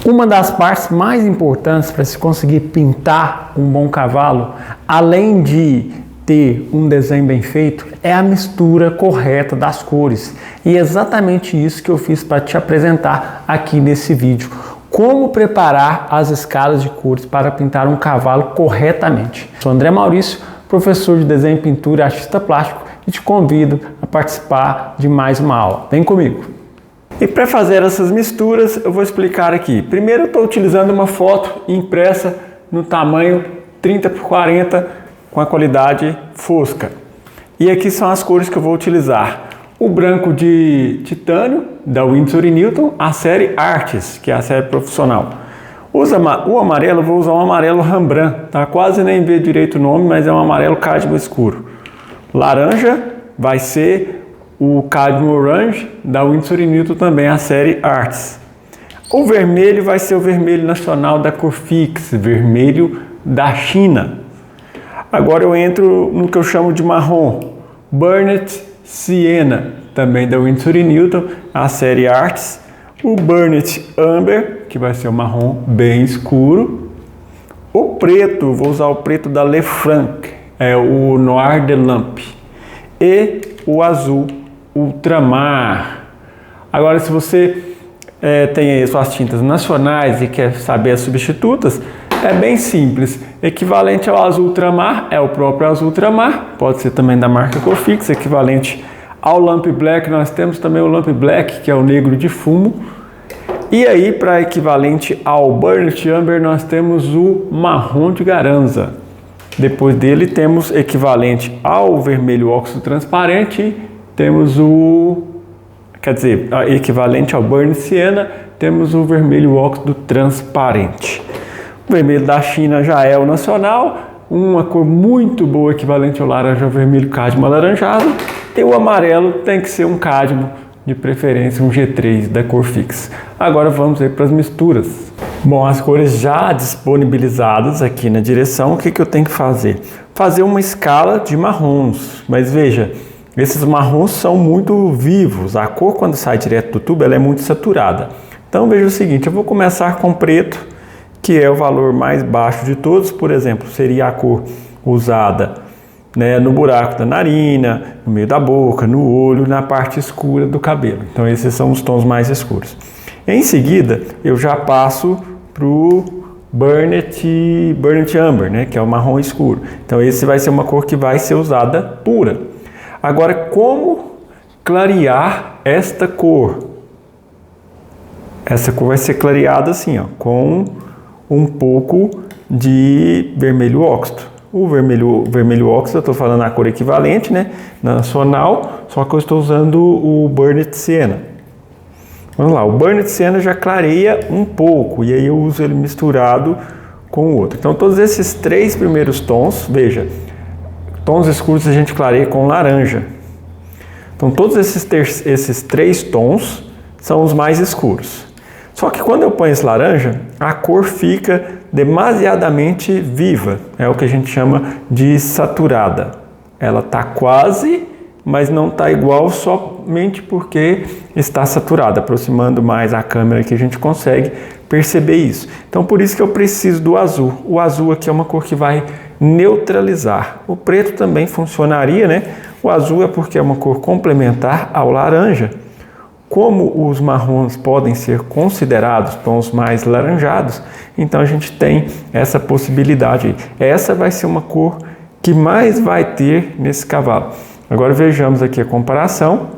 Uma das partes mais importantes para se conseguir pintar um bom cavalo, além de ter um desenho bem feito, é a mistura correta das cores. E é exatamente isso que eu fiz para te apresentar aqui nesse vídeo. Como preparar as escalas de cores para pintar um cavalo corretamente. Sou André Maurício, professor de desenho, pintura e artista plástico, e te convido a participar de mais uma aula. Vem comigo! E para fazer essas misturas, eu vou explicar aqui. Primeiro eu estou utilizando uma foto impressa no tamanho 30 por 40 com a qualidade fosca. E aqui são as cores que eu vou utilizar. O branco de titânio, da Winsor & Newton, a série Artes, que é a série profissional. O amarelo, eu vou usar um amarelo Rembrandt, tá? Quase nem vê direito o nome, mas é um amarelo cádmio escuro. Laranja vai ser o Cadmium Orange, da Winsor & Newton também, a série Arts. O vermelho vai ser o vermelho nacional da Corfix, vermelho da China. Agora eu entro no que eu chamo de marrom, Burnet Sienna, também da Winsor & Newton, a série Arts. O Burnet Amber, que vai ser o marrom bem escuro. O preto, vou usar o preto da Lefranc, é o Noir de Lampe. E o azul Ultramar. Agora, se você tem aí suas tintas nacionais e quer saber as substitutas, é bem simples. Equivalente ao azul Ultramar é o próprio azul Ultramar, pode ser também da marca Corfix. Equivalente ao Lamp Black, nós temos também o Lamp Black, que é o negro de fumo. E aí, para equivalente ao Burnet Amber, nós temos o marrom de Garanza. Depois dele, temos equivalente ao vermelho óxido transparente, temos equivalente ao Burnet Sienna, temos o vermelho óxido transparente. O vermelho da China já é o nacional, uma cor muito boa, equivalente ao laranja ao vermelho cádmio alaranjado. E o amarelo tem que ser um cádmio, de preferência um G3 da Corfix. Agora vamos aí para as misturas. Bom, as cores já disponibilizadas aqui na direção, o que eu tenho que fazer? Fazer uma escala de marrons, mas veja, esses marrons são muito vivos, a cor quando sai direto do tubo ela é muito saturada. Então veja o seguinte, eu vou começar com preto, que é o valor mais baixo de todos, por exemplo, seria a cor usada no buraco da narina, no meio da boca, no olho, na parte escura do cabelo. Então esses são os tons mais escuros. Em seguida, eu já passo para o Burnet Amber, que é o marrom escuro. Então esse vai ser uma cor que vai ser usada pura. Agora, como clarear esta cor? Essa cor vai ser clareada assim, com um pouco de vermelho óxido. O vermelho óxido, eu estou falando a cor equivalente, nacional, só que eu estou usando o Burnet Sienna. Vamos lá, o Burnet Sienna já clareia um pouco, e aí eu uso ele misturado com o outro. Então todos esses três primeiros tons, veja, tons escuros a gente clareia com laranja. Então todos esses três tons são os mais escuros. Só que quando eu ponho esse laranja, a cor fica demasiadamente viva. É o que a gente chama de saturada. Ela está quase, mas não está igual somente porque está saturada. Aproximando mais a câmera que a gente consegue perceber isso. Então por isso que eu preciso do azul. O azul aqui é uma cor que vai neutralizar. O preto também funcionaria, O azul é porque é uma cor complementar ao laranja. Como os marrons podem ser considerados tons mais laranjados, então a gente tem essa possibilidade. Essa vai ser uma cor que mais vai ter nesse cavalo. Agora vejamos aqui a comparação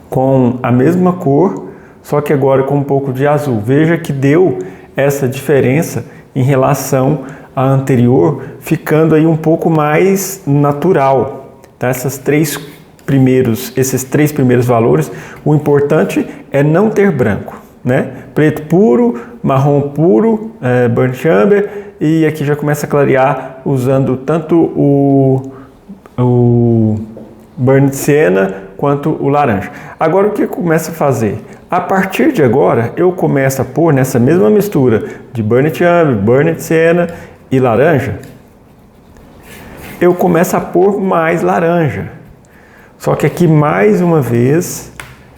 com a mesma cor, só que agora com um pouco de azul. Veja que deu essa diferença em relação à anterior, ficando aí um pouco mais natural. Tá? Esses três primeiros valores, o importante é não ter branco, Preto puro, marrom puro, Burnet Amber, e aqui já começa a clarear usando tanto o Burnet Sienna quanto o laranja. Agora o que eu começo a fazer? A partir de agora eu começo a pôr nessa mesma mistura de Burnet Amber, Burnet Sienna e laranja, eu começo a pôr mais laranja. Só que aqui mais uma vez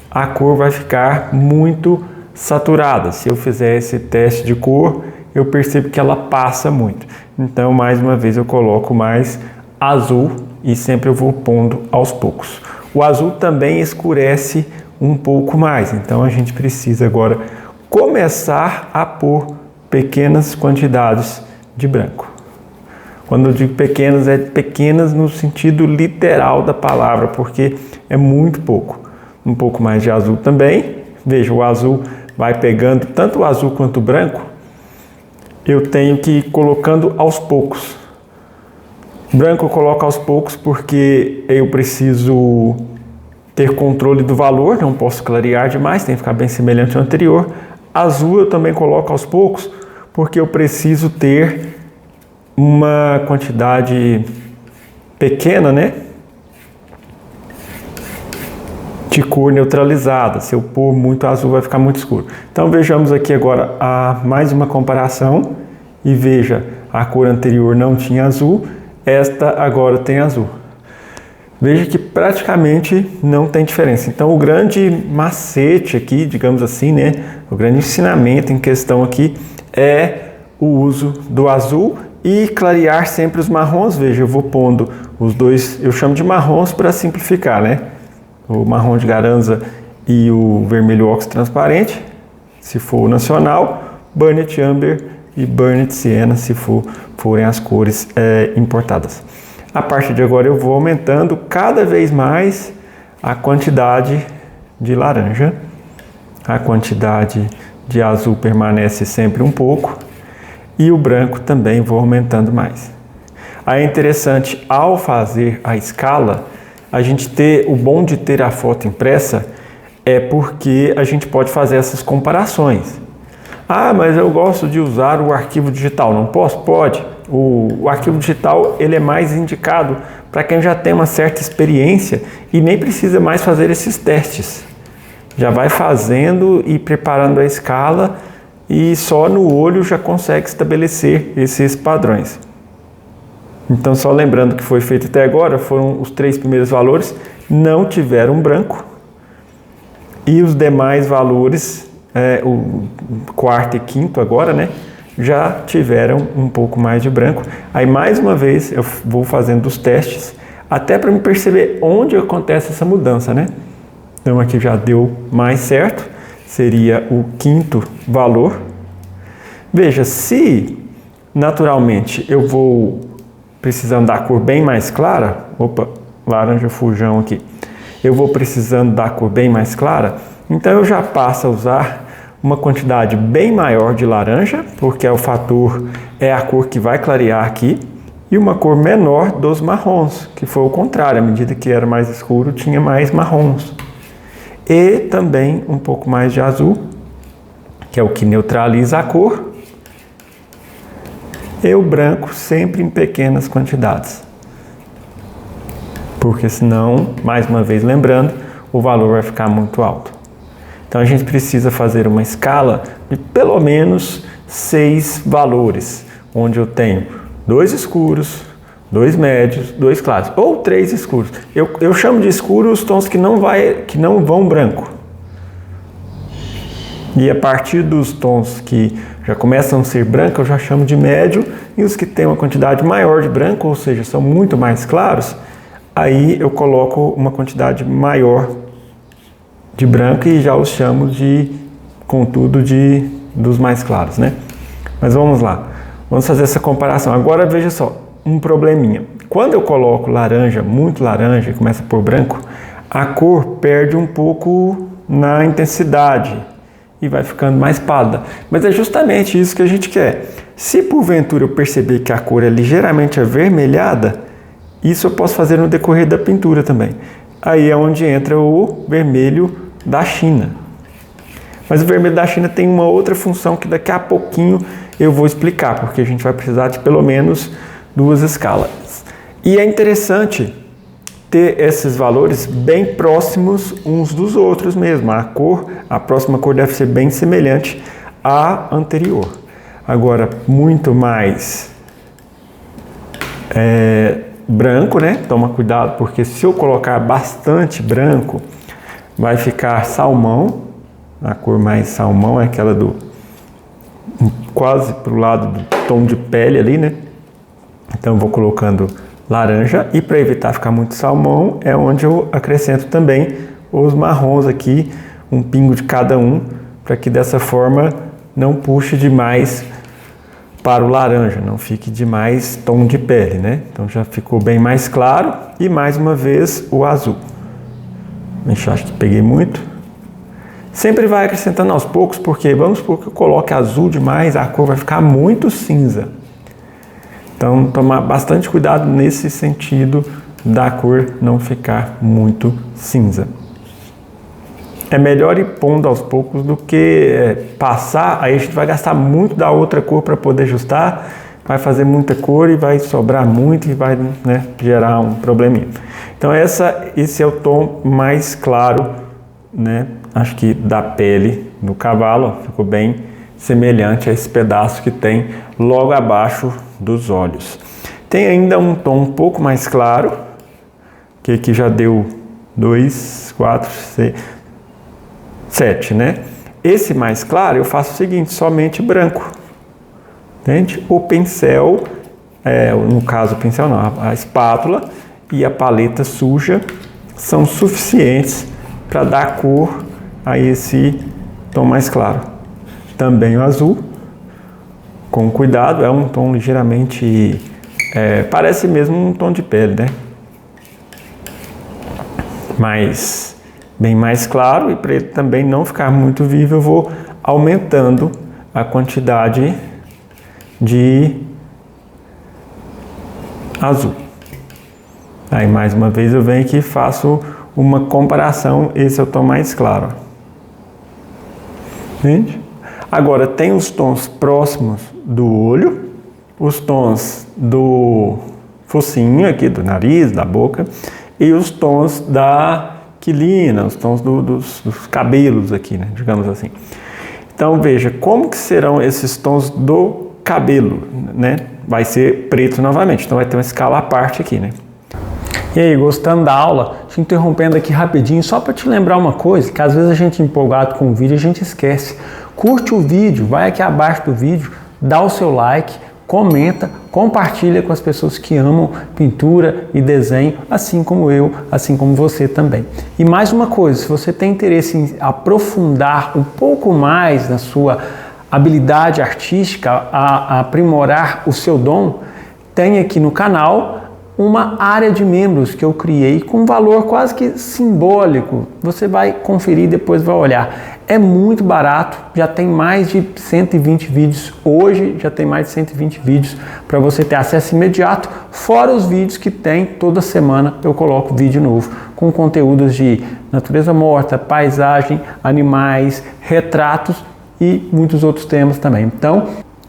a cor vai ficar muito saturada. Se eu fizer esse teste de cor, eu percebo que ela passa muito. Então, mais uma vez, eu coloco mais azul e sempre eu vou pondo aos poucos. O azul também escurece um pouco mais, então a gente precisa agora começar a pôr pequenas quantidades de branco. Quando eu digo pequenas, é pequenas no sentido literal da palavra, porque é muito pouco. Um pouco mais de azul também. Veja, o azul vai pegando tanto o azul quanto o branco. Eu tenho que ir colocando aos poucos. Branco eu coloco aos poucos porque eu preciso ter controle do valor, não posso clarear demais, tem que ficar bem semelhante ao anterior. Azul eu também coloco aos poucos porque eu preciso ter uma quantidade pequena, né, de cor neutralizada. Se eu pôr muito azul vai ficar muito escuro. Então vejamos aqui agora mais uma comparação e veja, a cor anterior não tinha azul, esta agora tem azul. Veja que praticamente não tem diferença. Então o grande macete aqui, digamos assim, né, o grande ensinamento em questão aqui é o uso do azul e clarear sempre os marrons. Veja, eu vou pondo os dois, eu chamo de marrons para simplificar, né? O marrom de Garanza e o vermelho óxido transparente, se for o nacional, Burnet Amber e Burnet Sienna, se forem as cores importadas. A partir de agora eu vou aumentando cada vez mais a quantidade de laranja. A quantidade de azul permanece sempre um pouco e o branco também vou aumentando mais. Aí é interessante, ao fazer a escala, a gente ter o bom de ter a foto impressa é porque a gente pode fazer essas comparações. Ah, mas eu gosto de usar o arquivo digital, não posso? Pode. O arquivo digital ele é mais indicado para quem já tem uma certa experiência e nem precisa mais fazer esses testes. Já vai fazendo e preparando a escala e só no olho já consegue estabelecer esses padrões. Então, só lembrando que foi feito até agora, foram os 3 primeiros valores, não tiveram branco. E os demais valores, o quarto e quinto agora, né, já tiveram um pouco mais de branco. Aí, mais uma vez, eu vou fazendo os testes, até para me perceber onde acontece essa mudança, né? Então, aqui já deu mais certo, seria o quinto valor. Veja, se naturalmente eu vou precisando da cor bem mais clara, opa, laranja fujão aqui, eu vou precisando da cor bem mais clara, então eu já passo a usar uma quantidade bem maior de laranja, porque o fator é a cor que vai clarear aqui, e uma cor menor dos marrons, que foi o contrário, à medida que era mais escuro tinha mais marrons. E também um pouco mais de azul, que é o que neutraliza a cor, e o branco sempre em pequenas quantidades. Porque senão, mais uma vez lembrando, o valor vai ficar muito alto. Então a gente precisa fazer uma escala de pelo menos 6 valores, onde eu tenho 2 escuros, 2 médios, 2 claros, ou 3 escuros. Eu chamo de escuro os tons que não vão branco. E a partir dos tons que já começam a ser branco, eu já chamo de médio, e os que têm uma quantidade maior de branco, ou seja, são muito mais claros, aí eu coloco uma quantidade maior de branco e já os chamo de, contudo, dos mais claros, né? Mas vamos lá, vamos fazer essa comparação. Agora veja só, um probleminha. Quando eu coloco laranja, muito laranja, e começa por branco, a cor perde um pouco na intensidade e vai ficando mais pálida. Mas é justamente isso que a gente quer. Se porventura eu perceber que a cor é ligeiramente avermelhada, isso eu posso fazer no decorrer da pintura também. Aí é onde entra o vermelho da China. Mas o vermelho da China tem uma outra função que daqui a pouquinho eu vou explicar, porque a gente vai precisar de pelo menos 2 escalas. E é interessante ter esses valores bem próximos uns dos outros mesmo. A próxima cor deve ser bem semelhante à anterior. Agora, muito mais branco, né? Toma cuidado, porque se eu colocar bastante branco, vai ficar salmão A cor mais salmão é aquela do quase para o lado do tom de pele ali, né? Então eu vou colocando laranja, e para evitar ficar muito salmão é onde eu acrescento também os marrons aqui, um pingo de cada um, para que dessa forma não puxe demais para o laranja, não fique demais tom de pele, né? Então já ficou bem mais claro. E mais uma vez o azul. Acho que peguei muito. Sempre vai acrescentando aos poucos, porque vamos supor que eu coloque azul demais, a cor vai ficar muito cinza. Então, tomar bastante cuidado nesse sentido da cor não ficar muito cinza. É melhor ir pondo aos poucos do que passar, aí a gente vai gastar muito da outra cor para poder ajustar, vai fazer muita cor e vai sobrar muito e vai, né, gerar um probleminha. Então esse é o tom mais claro, né, acho que da pele do cavalo, ficou bem semelhante a esse pedaço que tem logo abaixo dos olhos. Tem ainda um tom um pouco mais claro, que aqui já deu 2, 4, 6, 7, né? Esse mais claro eu faço o seguinte, somente branco, entende? O pincel, no caso o pincel não, a espátula e a paleta suja são suficientes para dar cor a esse tom mais claro. Também o azul, com cuidado, é um tom ligeiramente, parece mesmo um tom de pele, né? Mas bem mais claro, e para ele também não ficar muito vivo, eu vou aumentando a quantidade de azul. Aí mais uma vez eu venho aqui e faço uma comparação, esse é o tom mais claro. Entende? Agora tem os tons próximos do olho, os tons do focinho aqui, do nariz, da boca, e os tons da quilina, os tons dos cabelos aqui, né, digamos assim. Então veja, como que serão esses tons do cabelo, né? Vai ser preto novamente, então vai ter uma escala à parte aqui, né? E aí, gostando da aula? Te interrompendo aqui rapidinho, só para te lembrar uma coisa, que às vezes a gente empolgado com o vídeo, a gente esquece. Curte o vídeo, vai aqui abaixo do vídeo, dá o seu like, comenta, compartilha com as pessoas que amam pintura e desenho, assim como eu, assim como você também. E mais uma coisa, se você tem interesse em aprofundar um pouco mais na sua habilidade artística, a aprimorar o seu dom, tem aqui no canal uma área de membros que eu criei com um valor quase que simbólico. Você vai conferir e depois vai olhar. É muito barato, já tem mais de 120 vídeos. Hoje já tem mais de 120 vídeos para você ter acesso imediato, fora os vídeos que tem toda semana. Eu coloco vídeo novo com conteúdos de natureza morta, paisagem, animais, retratos e muitos outros temas também. Então,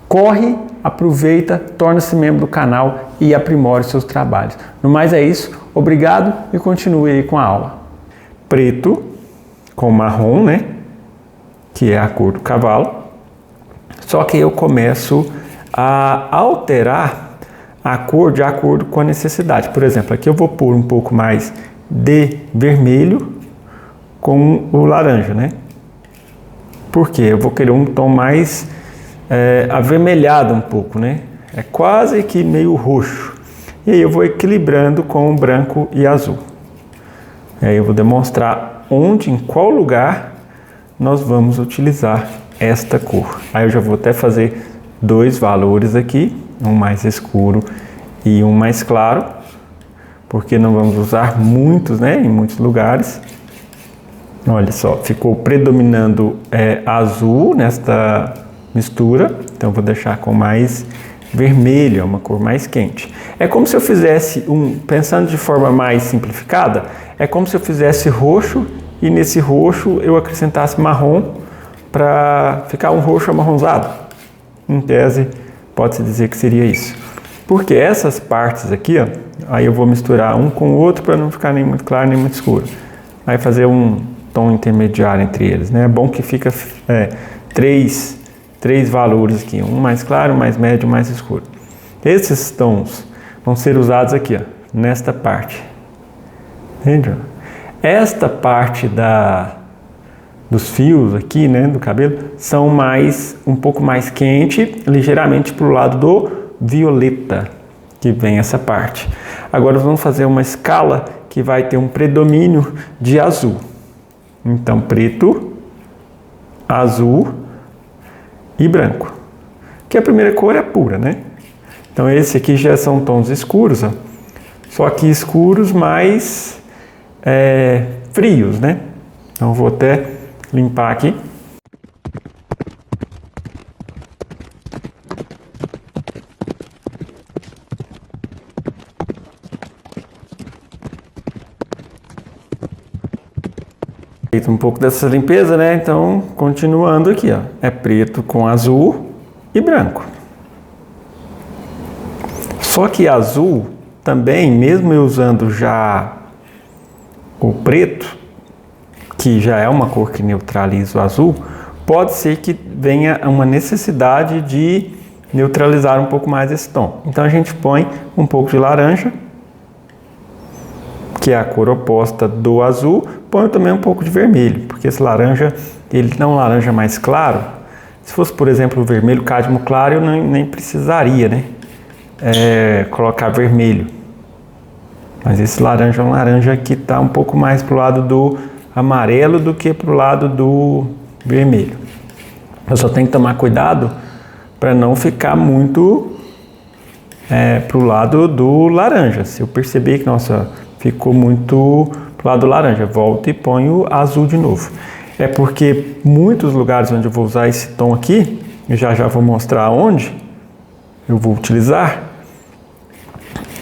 corre, aproveita, torna-se membro do canal e aprimore seus trabalhos. No mais é isso, obrigado e continue aí com a aula. Preto com marrom, né? Que é a cor do cavalo. Só que eu começo a alterar a cor de acordo com a necessidade. Por exemplo, aqui eu vou pôr um pouco mais de vermelho com o laranja, né? Porque eu vou querer um tom mais avermelhado um pouco, né? É quase que meio roxo. E aí eu vou equilibrando com o branco e azul. Aí eu vou demonstrar onde, em qual lugar nós vamos utilizar esta cor. Aí eu já vou até fazer dois valores aqui, um mais escuro e um mais claro, porque não vamos usar muitos, né, em muitos lugares. Olha só, ficou predominando azul nesta mistura, então vou deixar com mais vermelho, é uma cor mais quente. É como se eu fizesse pensando de forma mais simplificada, é como se eu fizesse roxo e nesse roxo eu acrescentasse marrom para ficar um roxo amarronzado. Em tese, pode-se dizer que seria isso. Porque essas partes aqui, ó, aí eu vou misturar um com o outro para não ficar nem muito claro nem muito escuro. Aí fazer um tom intermediário entre eles, né? É bom que fica três valores aqui, um mais claro, mais médio, mais escuro. Esses tons vão ser usados aqui, ó, nesta parte. Entende? Esta parte dos fios aqui, né, do cabelo, são um pouco mais quente, ligeiramente para o lado do violeta, que vem essa parte. Agora vamos fazer uma escala que vai ter um predomínio de azul. Então, preto, azul e branco. Que a primeira cor é pura, né? Então, esse aqui já são tons escuros, ó. Só que escuros mais frios, né? Então, vou até limpar aqui. Feito um pouco dessa limpeza, né? Então, continuando aqui, ó. É preto com azul e branco. Só que azul também, mesmo eu usando já o preto, que já é uma cor que neutraliza o azul, pode ser que venha uma necessidade de neutralizar um pouco mais esse tom. Então a gente põe um pouco de laranja, que é a cor oposta do azul, põe também um pouco de vermelho, porque esse laranja, ele não é um laranja mais claro. Se fosse, por exemplo, o vermelho cádmio claro, eu nem precisaria, né? Colocar vermelho. Mas esse laranja é um laranja que está um pouco mais para o lado do amarelo do que para o lado do vermelho. Eu só tenho que tomar cuidado para não ficar muito para o lado do laranja. Se eu perceber que, nossa, ficou muito para o lado do laranja, volto e ponho azul de novo. É porque muitos lugares onde eu vou usar esse tom aqui, eu já vou mostrar onde eu vou utilizar,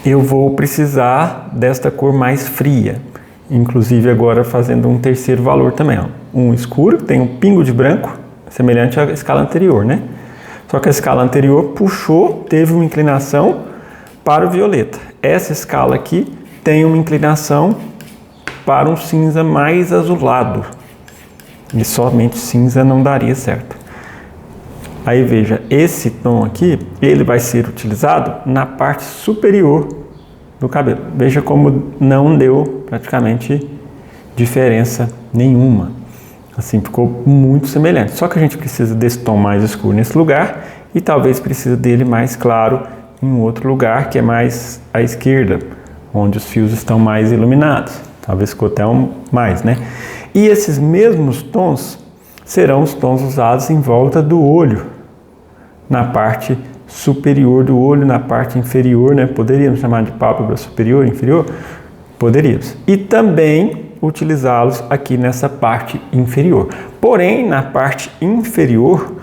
eu vou precisar desta cor mais fria. Inclusive agora fazendo um terceiro valor também, ó. Um escuro, tem um pingo de branco, semelhante à escala anterior, né? Só que a escala anterior puxou, teve uma inclinação para o violeta. Essa escala aqui tem uma inclinação para um cinza mais azulado. E somente cinza não daria certo. Aí veja, esse tom aqui, ele vai ser utilizado na parte superior do cabelo. Veja como não deu praticamente diferença nenhuma. Assim, ficou muito semelhante. Só que a gente precisa desse tom mais escuro nesse lugar e talvez precisa dele mais claro em outro lugar, que é mais à esquerda, onde os fios estão mais iluminados. Talvez ficou até mais, né? E esses mesmos tons serão os tons usados em volta do olho, na parte superior do olho, na parte inferior, né? Poderíamos chamar de pálpebra superior e inferior? Poderíamos. E também utilizá-los aqui nessa parte inferior. Porém, na parte inferior,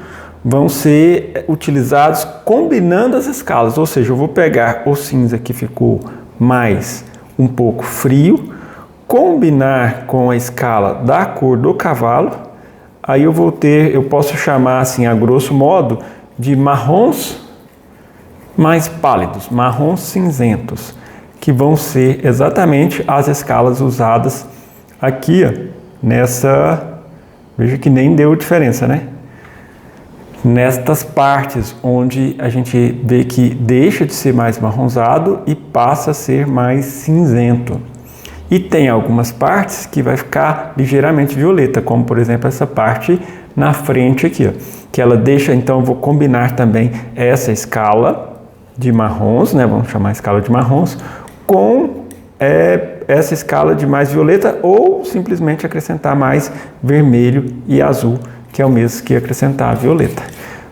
vão ser utilizados combinando as escalas. Ou seja, eu vou pegar o cinza que ficou mais um pouco frio, combinar com a escala da cor do cavalo, aí eu posso chamar assim, a grosso modo, de marrons mais pálidos, marrons cinzentos, que vão ser exatamente as escalas usadas aqui, ó, nessa, veja que nem deu diferença, né? Nestas partes onde a gente vê que deixa de ser mais marronzado e passa a ser mais cinzento. E tem algumas partes que vai ficar ligeiramente violeta, como por exemplo essa parte na frente aqui, ó, que ela deixa, então eu vou combinar também essa escala de marrons, né, vamos chamar a escala de marrons, com essa escala de mais violeta ou simplesmente acrescentar mais vermelho e azul, que é o mesmo que acrescentar violeta.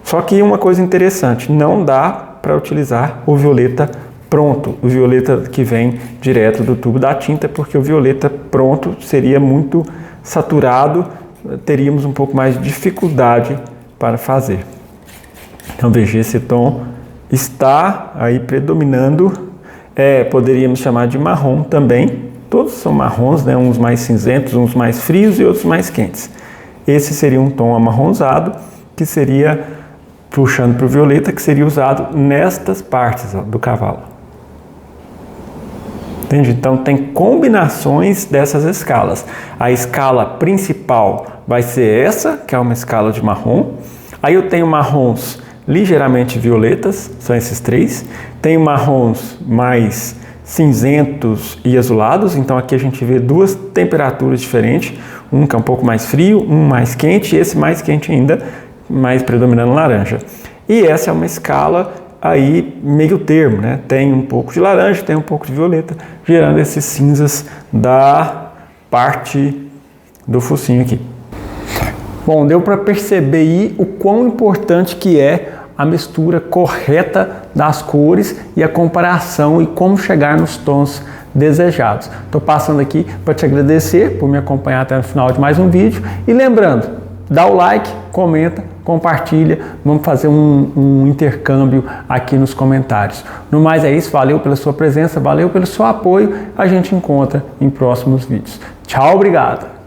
Só que uma coisa interessante, não dá para utilizar o violeta pronto, o violeta que vem direto do tubo da tinta, porque o violeta pronto seria muito saturado, teríamos um pouco mais de dificuldade para fazer. Então veja, esse tom está aí predominando, poderíamos chamar de marrom também, todos são marrons, né? Uns mais cinzentos, uns mais frios e outros mais quentes. Esse seria um tom amarronzado, que seria, puxando para o violeta, que seria usado nestas partes, ó, do cavalo. Entende? Então tem combinações dessas escalas. A escala principal vai ser essa, que é uma escala de marrom. Aí eu tenho marrons ligeiramente violetas, são esses três. Tenho marrons mais cinzentos e azulados, então aqui a gente vê duas temperaturas diferentes. Um que é um pouco mais frio, um mais quente e esse mais quente ainda, mais predominando laranja. E essa é uma escala aí meio termo, né? Tem um pouco de laranja, tem um pouco de violeta, gerando esses cinzas da parte do focinho aqui. Bom, deu para perceber aí o quão importante que é a mistura correta das cores e a comparação e como chegar nos tons desejados. Estou passando aqui para te agradecer por me acompanhar até o final de mais um vídeo e lembrando, dá o like, comenta, compartilha, vamos fazer um intercâmbio aqui nos comentários. No mais é isso, valeu pela sua presença, valeu pelo seu apoio, a gente encontra em próximos vídeos. Tchau, obrigado!